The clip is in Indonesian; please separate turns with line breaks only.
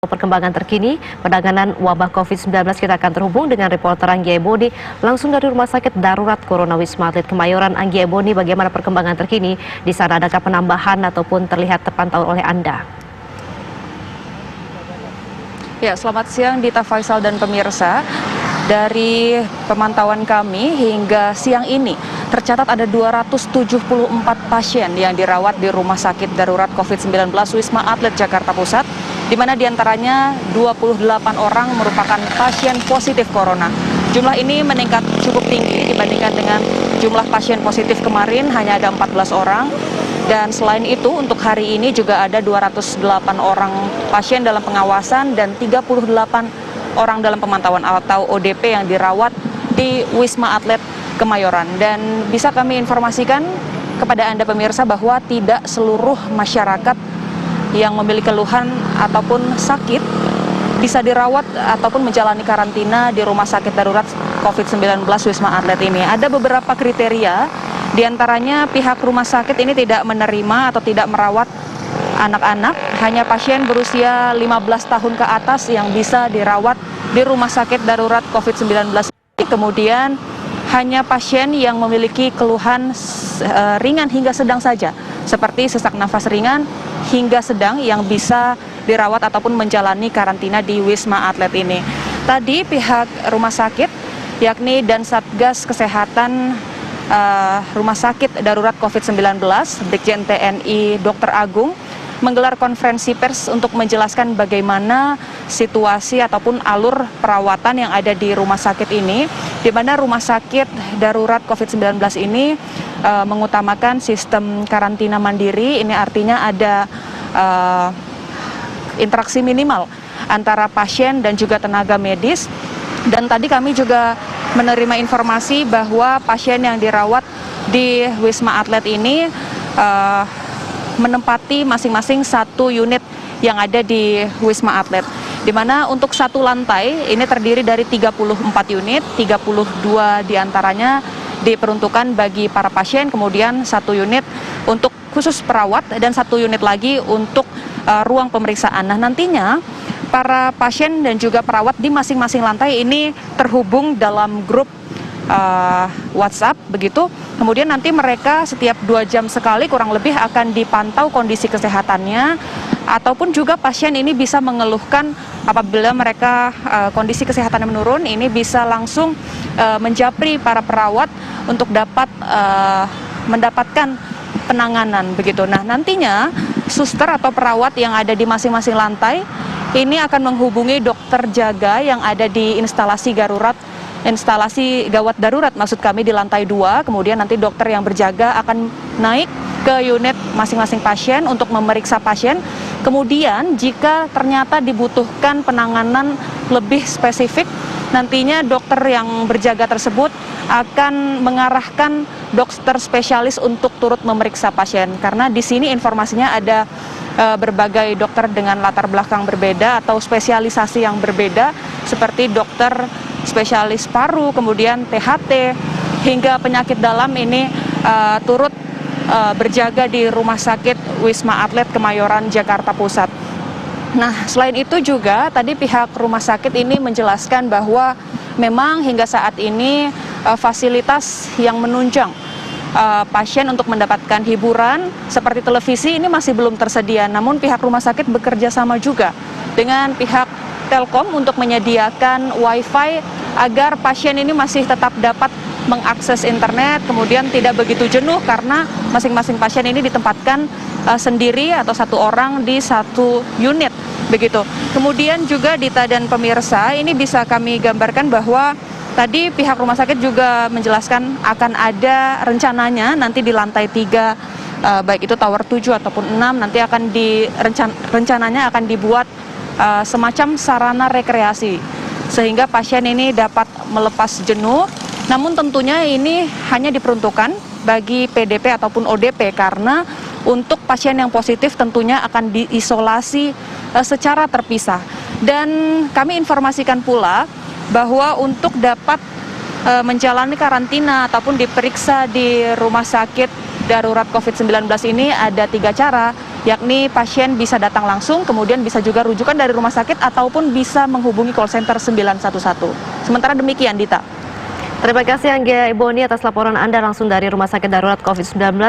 Perkembangan terkini penanganan wabah COVID-19, kita akan terhubung dengan reporter Anggi Eboni langsung dari Rumah Sakit Darurat Corona Wisma Atlet Kemayoran. Anggi Eboni, bagaimana perkembangan terkini di sana? Adakah penambahan ataupun terlihat terpantau oleh Anda?
Ya, selamat siang Dita, Faisal dan pemirsa. Dari pemantauan kami hingga siang ini tercatat ada 274 pasien yang dirawat di Rumah Sakit Darurat COVID-19 Wisma Atlet Jakarta Pusat, di mana diantaranya 28 orang merupakan pasien positif corona. Jumlah ini meningkat cukup tinggi dibandingkan dengan jumlah pasien positif kemarin, hanya ada 14 orang. Dan selain itu, untuk hari ini juga ada 208 orang pasien dalam pengawasan dan 38 orang dalam pemantauan atau ODP yang dirawat di Wisma Atlet Kemayoran. Dan bisa kami informasikan kepada Anda pemirsa bahwa tidak seluruh masyarakat yang memiliki keluhan ataupun sakit bisa dirawat ataupun menjalani karantina di Rumah Sakit Darurat COVID-19 Wisma Atlet ini. Ada beberapa kriteria, diantaranya pihak rumah sakit ini tidak menerima atau tidak merawat anak-anak, hanya pasien berusia 15 tahun ke atas yang bisa dirawat di Rumah Sakit Darurat COVID-19. Kemudian hanya pasien yang memiliki keluhan ringan hingga sedang saja, seperti sesak nafas ringan hingga sedang yang bisa dirawat ataupun menjalani karantina di Wisma Atlet ini. Tadi pihak rumah sakit, yakni dan Satgas Kesehatan Rumah Sakit Darurat COVID-19, Brigjen TNI Dr. Agung, menggelar konferensi pers untuk menjelaskan bagaimana situasi ataupun alur perawatan yang ada di rumah sakit ini, di mana Rumah Sakit Darurat COVID-19 ini mengutamakan sistem karantina mandiri. Ini artinya ada interaksi minimal antara pasien dan juga tenaga medis. Dan tadi kami juga menerima informasi bahwa pasien yang dirawat di Wisma Atlet ini menempati masing-masing satu unit yang ada di Wisma Atlet, di mana untuk satu lantai ini terdiri dari 34 unit, 32 diantaranya diperuntukkan bagi para pasien, kemudian satu unit untuk khusus perawat dan satu unit lagi untuk ruang pemeriksaan. Nah, nantinya para pasien dan juga perawat di masing-masing lantai ini terhubung dalam grup WhatsApp begitu. Kemudian nanti mereka setiap 2 jam sekali kurang lebih akan dipantau kondisi kesehatannya, ataupun juga pasien ini bisa mengeluhkan apabila mereka kondisi kesehatannya menurun, ini bisa langsung menjapri para perawat untuk dapat mendapatkan penanganan begitu. Nah, nantinya suster atau perawat yang ada di masing-masing lantai ini akan menghubungi dokter jaga yang ada di instalasi gawat darurat maksud kami di lantai 2. Kemudian nanti dokter yang berjaga akan naik ke unit masing-masing pasien untuk memeriksa pasien. Kemudian jika ternyata dibutuhkan penanganan lebih spesifik, nantinya dokter yang berjaga tersebut akan mengarahkan dokter spesialis untuk turut memeriksa pasien. Karena di sini informasinya ada berbagai dokter dengan latar belakang berbeda atau spesialisasi yang berbeda, seperti dokter spesialis paru, kemudian THT, hingga penyakit dalam ini turut berjaga di Rumah Sakit Wisma Atlet Kemayoran Jakarta Pusat. Nah, selain itu juga tadi pihak rumah sakit ini menjelaskan bahwa memang hingga saat ini fasilitas yang menunjang pasien untuk mendapatkan hiburan seperti televisi ini masih belum tersedia. Namun pihak rumah sakit bekerja sama juga dengan pihak Telkom untuk menyediakan Wi-Fi agar pasien ini masih tetap dapat mengakses internet, kemudian tidak begitu jenuh karena masing-masing pasien ini ditempatkan sendiri atau satu orang di satu unit begitu. Kemudian juga Dita dan pemirsa, ini bisa kami gambarkan bahwa tadi pihak rumah sakit juga menjelaskan akan ada rencananya nanti di lantai 3, baik itu tower 7 ataupun 6, nanti akan rencananya akan dibuat semacam sarana rekreasi sehingga pasien ini dapat melepas jenuh. Namun tentunya ini hanya diperuntukkan bagi PDP ataupun ODP, karena untuk pasien yang positif tentunya akan diisolasi secara terpisah. Dan kami informasikan pula bahwa untuk dapat menjalani karantina ataupun diperiksa di Rumah Sakit Darurat COVID-19 ini ada 3 cara. yakni pasien bisa datang langsung, kemudian bisa juga rujukan dari rumah sakit ataupun bisa menghubungi call center 911. Sementara demikian, Dita.
Terima kasih Anggia Eboni atas laporan Anda langsung dari Rumah Sakit Darurat COVID-19